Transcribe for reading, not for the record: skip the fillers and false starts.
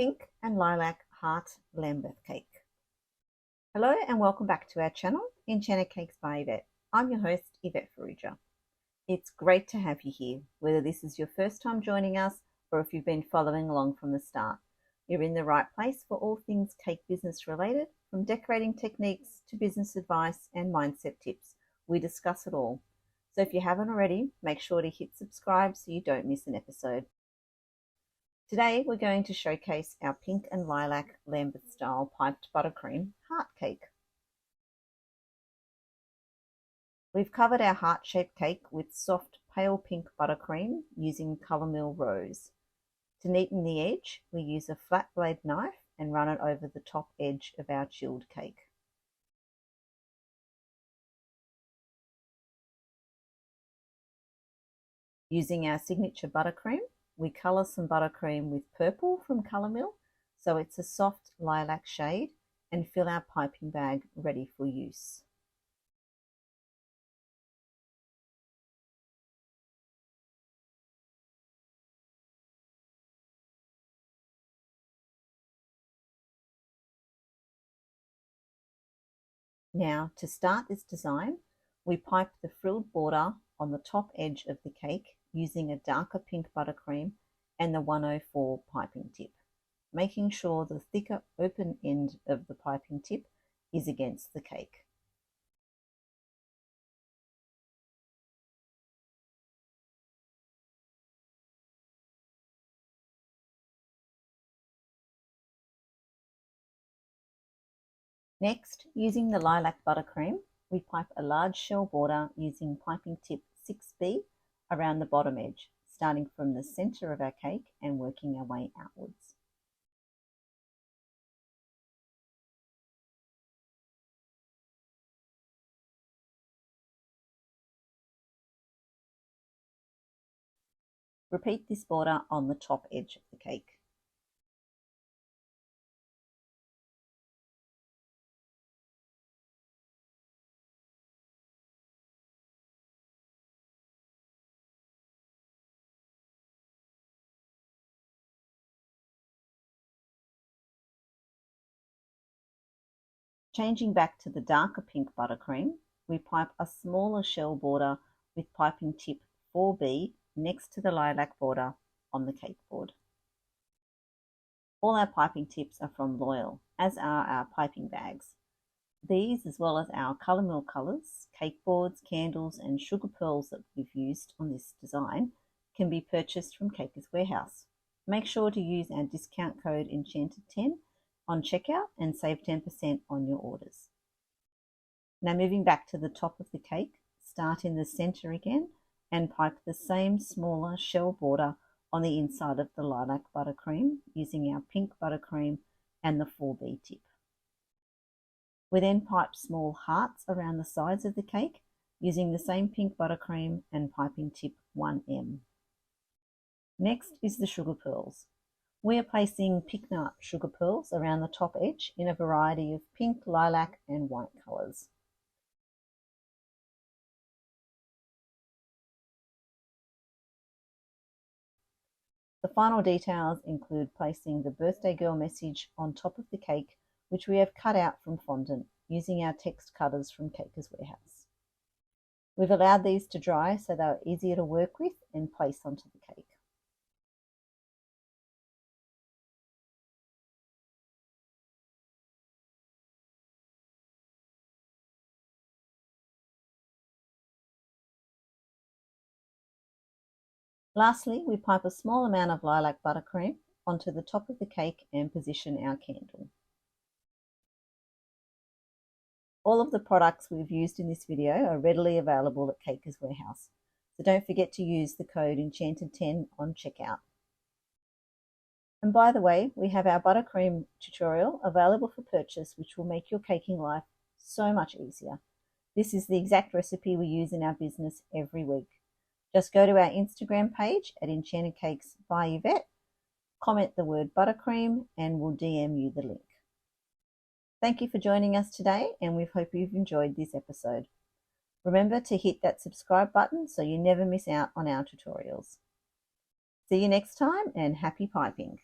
Pink and Lilac Heart Lambeth Cake. Hello and welcome back to our channel, Enchanted Cakes by Yvette. I'm your host, Yvette. It's great to have you here, whether this is your first time joining us or if you've been following along from the start. You're in the right place for all things cake business related, from decorating techniques to business advice and mindset tips. We discuss it all. So if you haven't already, make sure to hit subscribe so you don't miss an episode. Today we're going to showcase our Pink and Lilac Lambeth style piped buttercream heart cake. We've covered our heart-shaped cake with soft pale pink buttercream using colour mill rose. To neaten the edge, we use a flat blade knife and run it over the top edge of our chilled cake. Using our signature buttercream, we colour some buttercream with purple from Colour Mill, so it's a soft lilac shade, and fill our piping bag ready for use. Now, to start this design, we pipe the frilled border on the top edge of the cake using a darker pink buttercream and the 104 piping tip, making sure the thicker open end of the piping tip is against the cake. Next, using the lilac buttercream, we pipe a large shell border using piping tip 6B around the bottom edge, starting from the center of our cake and working our way outwards. Repeat this border on the top edge of the cake. Changing back to the darker pink buttercream, we pipe a smaller shell border with piping tip 4B next to the lilac border on the cake board. All our piping tips are from Loyal, as are our piping bags. These, as well as our Colour Mill colours, cake boards, candles and sugar pearls that we've used on this design, can be purchased from Cakers Warehouse. Make sure to use our discount code Enchanted10 on checkout and save 10% on your orders. Now moving back to the top of the cake, start in the center again and pipe the same smaller shell border on the inside of the lilac buttercream using our pink buttercream and the 4B tip. We then pipe small hearts around the sides of the cake using the same pink buttercream and piping tip 1M. Next is the sugar pearls. We are placing pick-nut sugar pearls around the top edge in a variety of pink, lilac and white colours. The final details include placing the birthday girl message on top of the cake, which we have cut out from fondant using our text cutters from Cakers Warehouse. We've allowed these to dry so they are easier to work with and place onto the cake. Lastly, we pipe a small amount of lilac buttercream onto the top of the cake and position our candle. All of the products we've used in this video are readily available at Cakers Warehouse, so don't forget to use the code Enchanted10 on checkout. And by the way, we have our buttercream tutorial available for purchase, which will make your caking life so much easier. This is the exact recipe we use in our business every week. Just go to our Instagram page at Enchanted Cakes by Yvette, comment the word buttercream, and we'll DM you the link. Thank you for joining us today, and we hope you've enjoyed this episode. Remember to hit that subscribe button so you never miss out on our tutorials. See you next time, and happy piping!